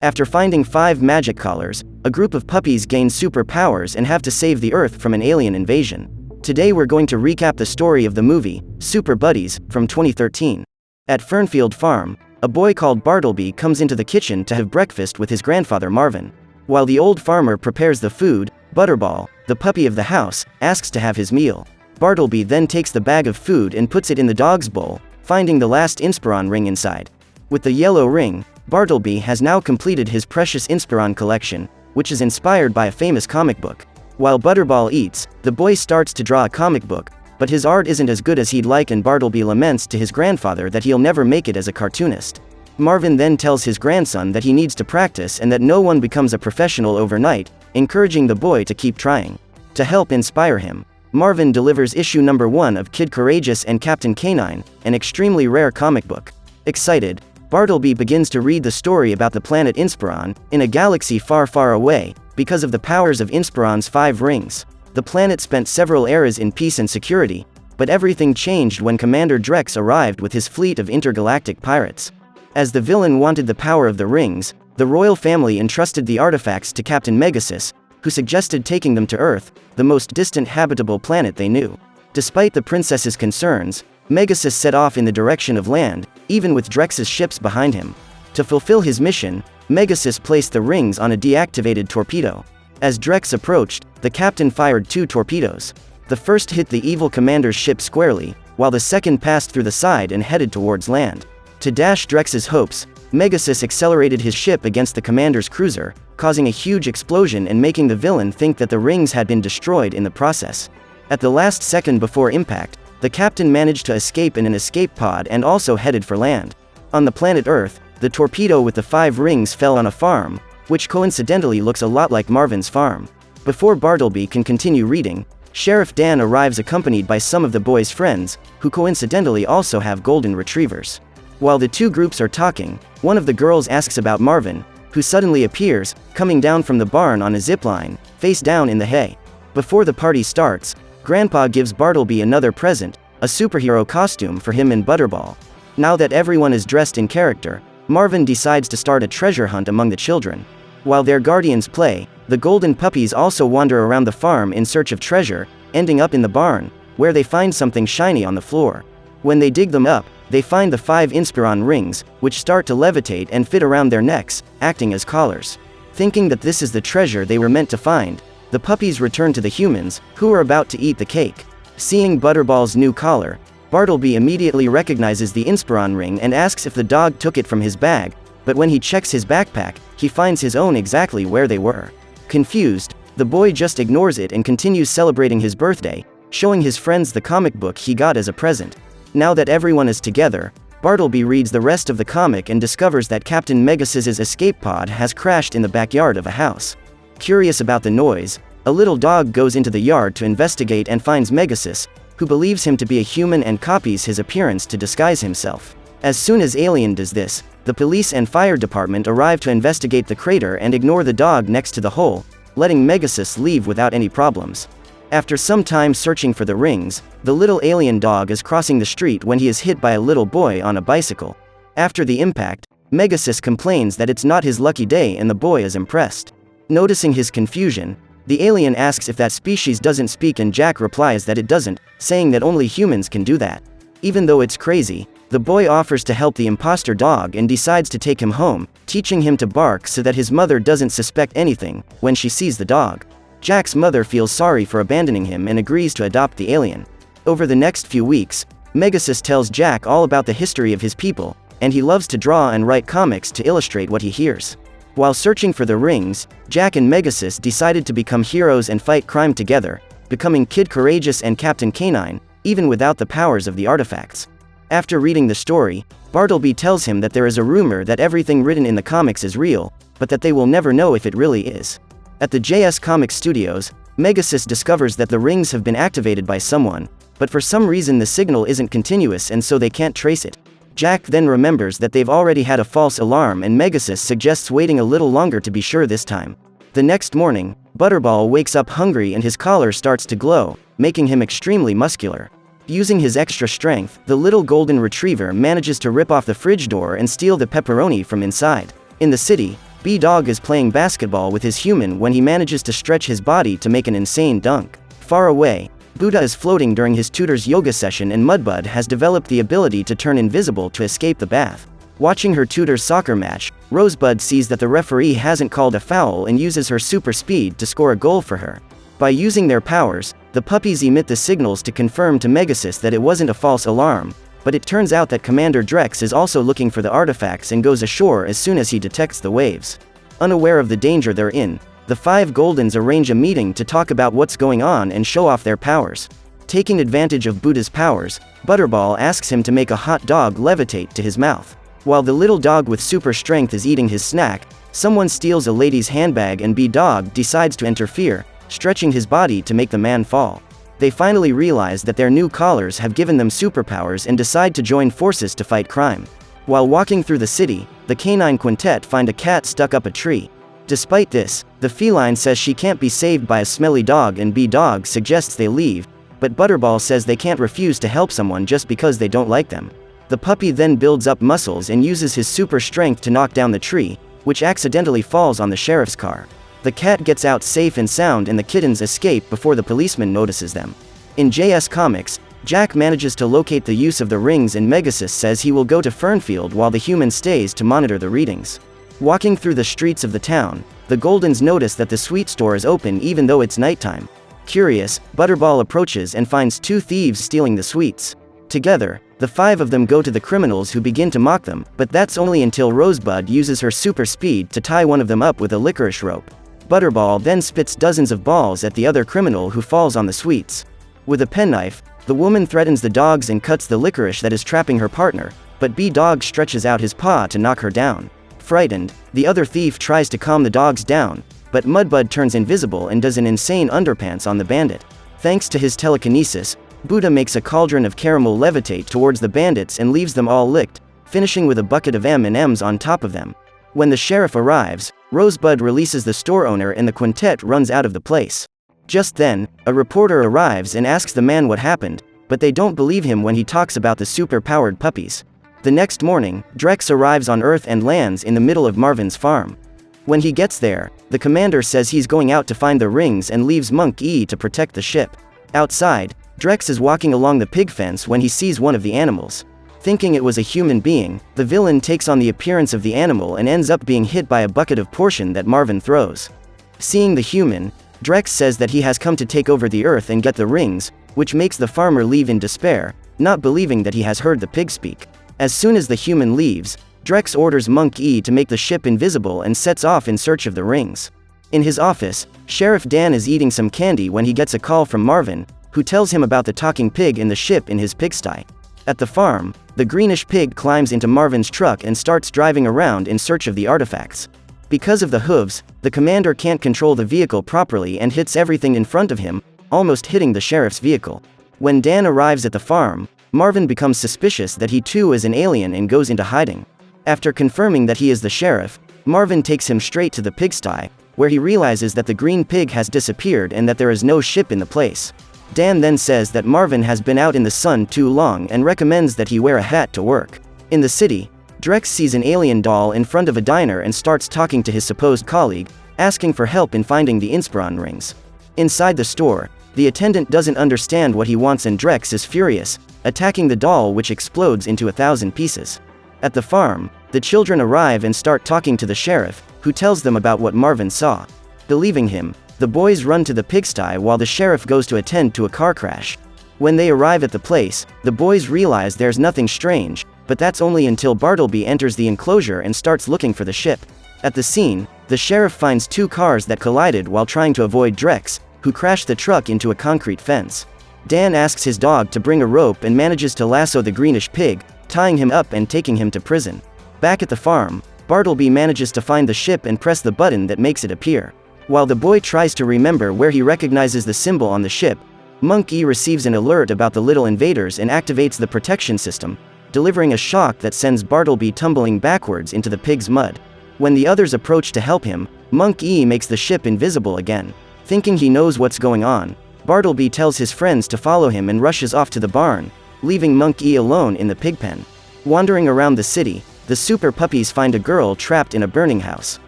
After finding 5 magic collars, a group of puppies gain superpowers and have to save the Earth from an alien invasion. Today we're going to recap the story of the movie, Super Buddies, from 2013. At Fernfield Farm, a boy called Bartleby comes into the kitchen to have breakfast with his grandfather Marvin. While the old farmer prepares the food, Butterball, the puppy of the house, asks to have his meal. Bartleby then takes the bag of food and puts it in the dog's bowl, finding the last Inspiron ring inside. With the yellow ring, Bartleby has now completed his precious Inspiron collection, which is inspired by a famous comic book. While Butterball eats, the boy starts to draw a comic book, but his art isn't as good as he'd like, and Bartleby laments to his grandfather that he'll never make it as a cartoonist. Marvin then tells his grandson that he needs to practice and that no one becomes a professional overnight, encouraging the boy to keep trying. To help inspire him, Marvin delivers issue number 1 of Kid Courageous and Captain Canine, an extremely rare comic book. Excited, Bartleby begins to read the story about the planet Inspiron, in a galaxy far, far away, because of the powers of Inspiron's 5 rings. The planet spent several eras in peace and security, but everything changed when Commander Drex arrived with his fleet of intergalactic pirates. As the villain wanted the power of the rings, the royal family entrusted the artifacts to Captain Megasis, who suggested taking them to Earth, the most distant habitable planet they knew. Despite the princess's concerns, Megasis set off in the direction of land, even with Drex's ships behind him. To fulfill his mission, Megasis placed the rings on a deactivated torpedo. As Drex approached, the captain fired 2 torpedoes. The first hit the evil commander's ship squarely, while the second passed through the side and headed towards land. To dash Drex's hopes, Megasis accelerated his ship against the commander's cruiser, causing a huge explosion and making the villain think that the rings had been destroyed in the process. At the last second before impact, the captain managed to escape in an escape pod and also headed for land. On the planet Earth, the torpedo with the 5 rings fell on a farm, which coincidentally looks a lot like Marvin's farm. Before Bartleby can continue reading, Sheriff Dan arrives accompanied by some of the boy's friends, who coincidentally also have golden retrievers. While the 2 groups are talking, one of the girls asks about Marvin, who suddenly appears, coming down from the barn on a zipline, face down in the hay. Before the party starts, Grandpa gives Bartleby another present, a superhero costume for him and Butterball. Now that everyone is dressed in character, Marvin decides to start a treasure hunt among the children. While their guardians play, the golden puppies also wander around the farm in search of treasure, ending up in the barn, where they find something shiny on the floor. When they dig them up, they find the 5 Inspiron rings, which start to levitate and fit around their necks, acting as collars. Thinking that this is the treasure they were meant to find, the puppies return to the humans, who are about to eat the cake. Seeing Butterball's new collar, Bartleby immediately recognizes the Inspiron ring and asks if the dog took it from his bag, but when he checks his backpack, he finds his own exactly where they were. Confused, the boy just ignores it and continues celebrating his birthday, showing his friends the comic book he got as a present. Now that everyone is together, Bartleby reads the rest of the comic and discovers that Captain Megasis's escape pod has crashed in the backyard of a house. Curious about the noise, a little dog goes into the yard to investigate and finds Megasis, who believes him to be a human and copies his appearance to disguise himself. As soon as Alien does this, the police and fire department arrive to investigate the crater and ignore the dog next to the hole, letting Megasis leave without any problems. After some time searching for the rings, the little alien dog is crossing the street when he is hit by a little boy on a bicycle. After the impact, Megasis complains that it's not his lucky day and the boy is impressed. Noticing his confusion, the alien asks if that species doesn't speak and Jack replies that it doesn't, saying that only humans can do that. Even though it's crazy, the boy offers to help the imposter dog and decides to take him home, teaching him to bark so that his mother doesn't suspect anything when she sees the dog. Jack's mother feels sorry for abandoning him and agrees to adopt the alien. Over the next few weeks, Megasis tells Jack all about the history of his people, and he loves to draw and write comics to illustrate what he hears. While searching for the rings, Jack and Megasis decided to become heroes and fight crime together, becoming Kid Courageous and Captain Canine, even without the powers of the artifacts. After reading the story, Bartleby tells him that there is a rumor that everything written in the comics is real, but that they will never know if it really is. At the JS Comics Studios, Megasis discovers that the rings have been activated by someone, but for some reason the signal isn't continuous and so they can't trace it. Jack then remembers that they've already had a false alarm and Megasis suggests waiting a little longer to be sure this time. The next morning, Butterball wakes up hungry and his collar starts to glow, making him extremely muscular. Using his extra strength, the little golden retriever manages to rip off the fridge door and steal the pepperoni from inside. In the city, B-Dog is playing basketball with his human when he manages to stretch his body to make an insane dunk. Far away, Buddha is floating during his tutor's yoga session and Mudbud has developed the ability to turn invisible to escape the bath. Watching her tutor's soccer match, Rosebud sees that the referee hasn't called a foul and uses her super speed to score a goal for her. By using their powers, the puppies emit the signals to confirm to Megasis that it wasn't a false alarm, but it turns out that Commander Drex is also looking for the artifacts and goes ashore as soon as he detects the waves. Unaware of the danger they're in, the 5 Goldens arrange a meeting to talk about what's going on and show off their powers. Taking advantage of Buddha's powers, Butterball asks him to make a hot dog levitate to his mouth. While the little dog with super strength is eating his snack, someone steals a lady's handbag and B-Dog decides to interfere, stretching his body to make the man fall. They finally realize that their new collars have given them superpowers and decide to join forces to fight crime. While walking through the city, the canine quintet find a cat stuck up a tree. Despite this, the feline says she can't be saved by a smelly dog and B-Dog suggests they leave, but Butterball says they can't refuse to help someone just because they don't like them. The puppy then builds up muscles and uses his super strength to knock down the tree, which accidentally falls on the sheriff's car. The cat gets out safe and sound and the kittens escape before the policeman notices them. In JS Comics, Jack manages to locate the use of the rings and Megasis says he will go to Fernfield while the human stays to monitor the readings. Walking through the streets of the town, the Goldens notice that the sweet store is open even though it's nighttime. Curious, Butterball approaches and finds 2 thieves stealing the sweets. Together, the 5 of them go to the criminals who begin to mock them, but that's only until Rosebud uses her super speed to tie one of them up with a licorice rope. Butterball then spits dozens of balls at the other criminal who falls on the sweets. With a penknife, the woman threatens the dogs and cuts the licorice that is trapping her partner, but B-Dog stretches out his paw to knock her down. Frightened, the other thief tries to calm the dogs down, but Mudbud turns invisible and does an insane underpants on the bandit. Thanks to his telekinesis, Buddha makes a cauldron of caramel levitate towards the bandits and leaves them all licked, finishing with a bucket of M&Ms on top of them. When the sheriff arrives, Rosebud releases the store owner and the quintet runs out of the place. Just then, a reporter arrives and asks the man what happened, but they don't believe him when he talks about the super-powered puppies. The next morning, Drex arrives on Earth and lands in the middle of Marvin's farm. When he gets there, the commander says he's going out to find the rings and leaves Monk E to protect the ship. Outside, Drex is walking along the pig fence when he sees one of the animals. Thinking it was a human being, the villain takes on the appearance of the animal and ends up being hit by a bucket of portion that Marvin throws. Seeing the human, Drex says that he has come to take over the Earth and get the rings, which makes the farmer leave in despair, not believing that he has heard the pig speak. As soon as the human leaves, Drex orders Monk E to make the ship invisible and sets off in search of the rings. In his office, Sheriff Dan is eating some candy when he gets a call from Marvin, who tells him about the talking pig in the ship in his pigsty. At the farm, the greenish pig climbs into Marvin's truck and starts driving around in search of the artifacts. Because of the hooves, the commander can't control the vehicle properly and hits everything in front of him, almost hitting the sheriff's vehicle. When Dan arrives at the farm, Marvin becomes suspicious that he too is an alien and goes into hiding. After confirming that he is the sheriff, Marvin takes him straight to the pigsty, where he realizes that the green pig has disappeared and that there is no ship in the place. Dan then says that Marvin has been out in the sun too long and recommends that he wear a hat to work. In the city, Drex sees an alien doll in front of a diner and starts talking to his supposed colleague, asking for help in finding the Inspiron rings. Inside the store, the attendant doesn't understand what he wants and Drex is furious, attacking the doll which explodes into 1,000 pieces. At the farm, the children arrive and start talking to the sheriff, who tells them about what Marvin saw. Believing him, the boys run to the pigsty while the sheriff goes to attend to a car crash. When they arrive at the place, the boys realize there's nothing strange, but that's only until Bartleby enters the enclosure and starts looking for the ship. At the scene, the sheriff finds 2 cars that collided while trying to avoid Drex, who crashed the truck into a concrete fence. Dan asks his dog to bring a rope and manages to lasso the greenish pig, tying him up and taking him to prison. Back at the farm, Bartleby manages to find the ship and press the button that makes it appear. While the boy tries to remember where he recognizes the symbol on the ship, Monk E receives an alert about the little invaders and activates the protection system, delivering a shock that sends Bartleby tumbling backwards into the pig's mud. When the others approach to help him, Monk E makes the ship invisible again. Thinking he knows what's going on, Bartleby tells his friends to follow him and rushes off to the barn, leaving Monk E alone in the pig pen. Wandering around the city, the super puppies find a girl trapped in a burning house.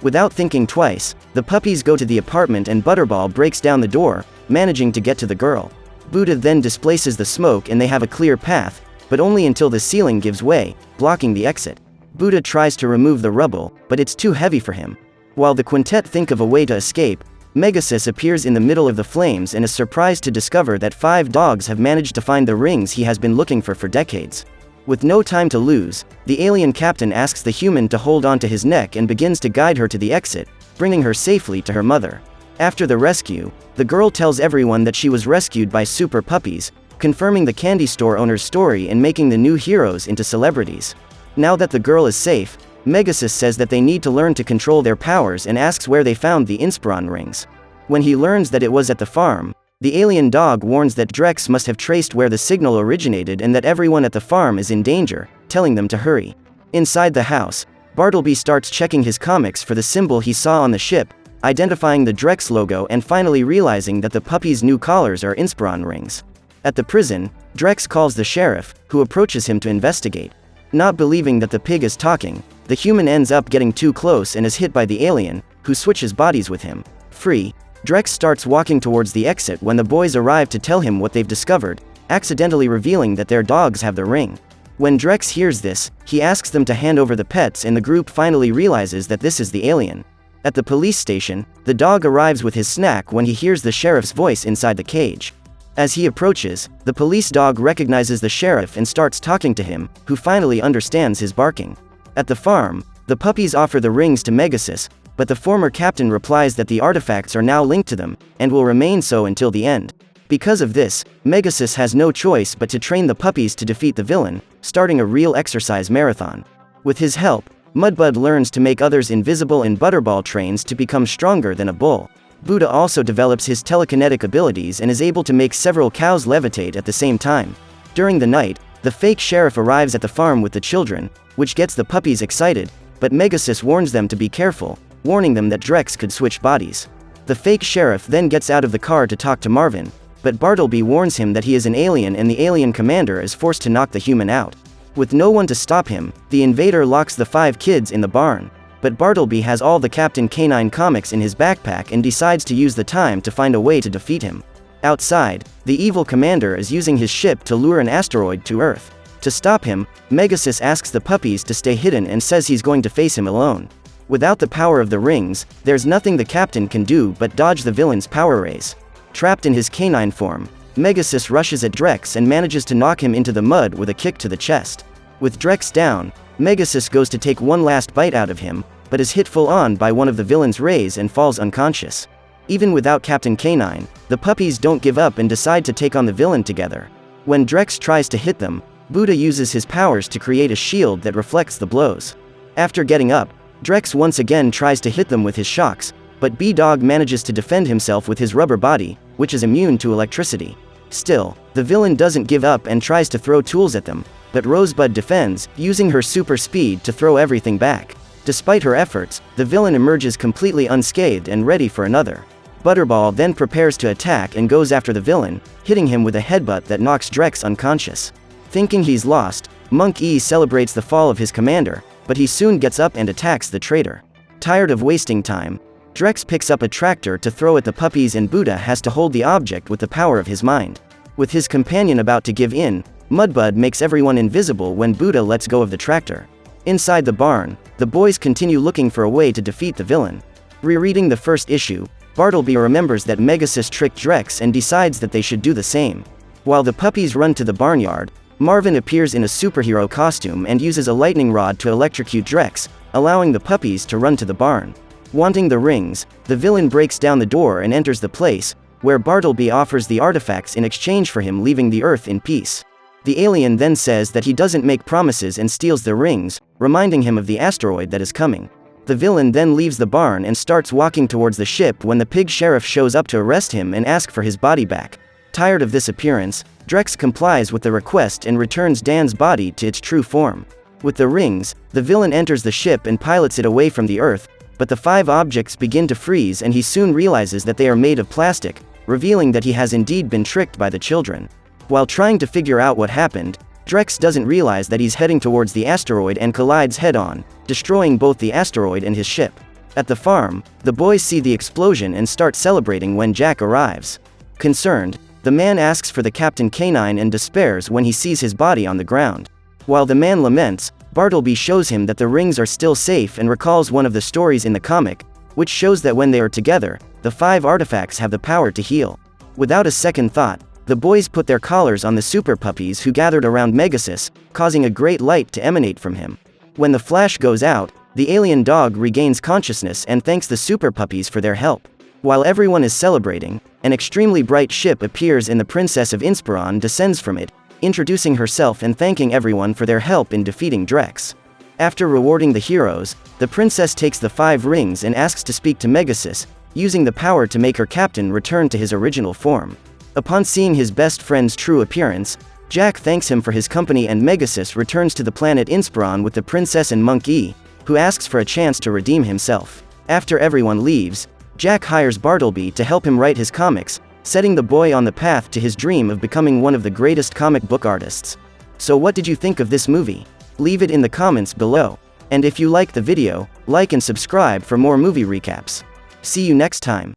Without thinking twice, the puppies go to the apartment and Butterball breaks down the door, managing to get to the girl. Buddha then displaces the smoke and they have a clear path, but only until the ceiling gives way, blocking the exit. Buddha tries to remove the rubble, but it's too heavy for him. While the quintet think of a way to escape, Megasis appears in the middle of the flames and is surprised to discover that 5 dogs have managed to find the rings he has been looking for decades. With no time to lose, the alien captain asks the human to hold onto his neck and begins to guide her to the exit, bringing her safely to her mother. After the rescue, the girl tells everyone that she was rescued by super puppies, confirming the candy store owner's story and making the new heroes into celebrities. Now that the girl is safe, Megasis says that they need to learn to control their powers and asks where they found the Inspiron rings. When he learns that it was at the farm, the alien dog warns that Drex must have traced where the signal originated and that everyone at the farm is in danger, telling them to hurry. Inside the house, Bartleby starts checking his comics for the symbol he saw on the ship, identifying the Drex logo and finally realizing that the puppy's new collars are Inspiron rings. At the prison, Drex calls the sheriff, who approaches him to investigate. Not believing that the pig is talking, the human ends up getting too close and is hit by the alien, who switches bodies with him. Free, Drex starts walking towards the exit when the boys arrive to tell him what they've discovered, accidentally revealing that their dogs have the ring. When Drex hears this, he asks them to hand over the pets and the group finally realizes that this is the alien. At the police station, the dog arrives with his snack when he hears the sheriff's voice inside the cage. As he approaches, the police dog recognizes the sheriff and starts talking to him, who finally understands his barking. At the farm, the puppies offer the rings to Megasis, but the former captain replies that the artifacts are now linked to them, and will remain so until the end. Because of this, Megasis has no choice but to train the puppies to defeat the villain, starting a real exercise marathon. With his help, Mudbud learns to make others invisible and Butterball trains to become stronger than a bull. Buddha also develops his telekinetic abilities and is able to make several cows levitate at the same time. During the night, the fake sheriff arrives at the farm with the children, which gets the puppies excited, but Megasis warns them to be careful, warning them that Drex could switch bodies. The fake sheriff then gets out of the car to talk to Marvin, but Bartleby warns him that he is an alien and the alien commander is forced to knock the human out. With no one to stop him, the invader locks the 5 kids in the barn, but Bartleby has all the Captain Canine comics in his backpack and decides to use the time to find a way to defeat him. Outside, the evil commander is using his ship to lure an asteroid to Earth. To stop him, Megasis asks the puppies to stay hidden and says he's going to face him alone. Without the power of the rings, there's nothing the captain can do but dodge the villain's power rays. Trapped in his canine form, Megasis rushes at Drex and manages to knock him into the mud with a kick to the chest. With Drex down, Megasis goes to take one last bite out of him, but is hit full on by one of the villain's rays and falls unconscious. Even without Captain Canine, the puppies don't give up and decide to take on the villain together. When Drex tries to hit them, Buddha uses his powers to create a shield that reflects the blows. After getting up, Drex once again tries to hit them with his shocks, but B-Dog manages to defend himself with his rubber body, which is immune to electricity. Still, the villain doesn't give up and tries to throw tools at them, but Rosebud defends, using her super speed to throw everything back. Despite her efforts, the villain emerges completely unscathed and ready for another. Butterball then prepares to attack and goes after the villain, hitting him with a headbutt that knocks Drex unconscious. Thinking he's lost, Monk E celebrates the fall of his commander, but he soon gets up and attacks the traitor. Tired of wasting time, Drex picks up a tractor to throw at the puppies and Buddha has to hold the object with the power of his mind. With his companion about to give in, Mudbud makes everyone invisible when Buddha lets go of the tractor. Inside the barn, the boys continue looking for a way to defeat the villain. Rereading the first issue, Bartleby remembers that Megasis tricked Drex and decides that they should do the same. While the puppies run to the barnyard, Marvin appears in a superhero costume and uses a lightning rod to electrocute Drex, allowing the puppies to run to the barn. Wanting the rings, the villain breaks down the door and enters the place, where Bartleby offers the artifacts in exchange for him leaving the Earth in peace. The alien then says that he doesn't make promises and steals the rings, reminding him of the asteroid that is coming. The villain then leaves the barn and starts walking towards the ship when the pig sheriff shows up to arrest him and ask for his body back. Tired of this appearance, Drex complies with the request and returns Dan's body to its true form. With the rings, the villain enters the ship and pilots it away from the Earth, but the 5 objects begin to freeze and he soon realizes that they are made of plastic, revealing that he has indeed been tricked by the children. While trying to figure out what happened, Drex doesn't realize that he's heading towards the asteroid and collides head-on, destroying both the asteroid and his ship. At the farm, the boys see the explosion and start celebrating when Jack arrives. Concerned, the man asks for the Captain Canine and despairs when he sees his body on the ground. While the man laments, Bartleby shows him that the rings are still safe and recalls one of the stories in the comic, which shows that when they are together, the 5 artifacts have the power to heal. Without a second thought, the boys put their collars on the super puppies who gathered around Megasis, causing a great light to emanate from him. When the flash goes out, the alien dog regains consciousness and thanks the super puppies for their help. While everyone is celebrating, an extremely bright ship appears and the Princess of Inspiron descends from it, introducing herself and thanking everyone for their help in defeating Drex. After rewarding the heroes, the princess takes the 5 rings and asks to speak to Megasis, using the power to make her captain return to his original form. Upon seeing his best friend's true appearance, Jack thanks him for his company and Megasis returns to the planet Inspiron with the princess and Monk E, who asks for a chance to redeem himself. After everyone leaves, Jack hires Bartleby to help him write his comics, setting the boy on the path to his dream of becoming one of the greatest comic book artists. So what did you think of this movie? Leave it in the comments below. And if you like the video, like and subscribe for more movie recaps. See you next time.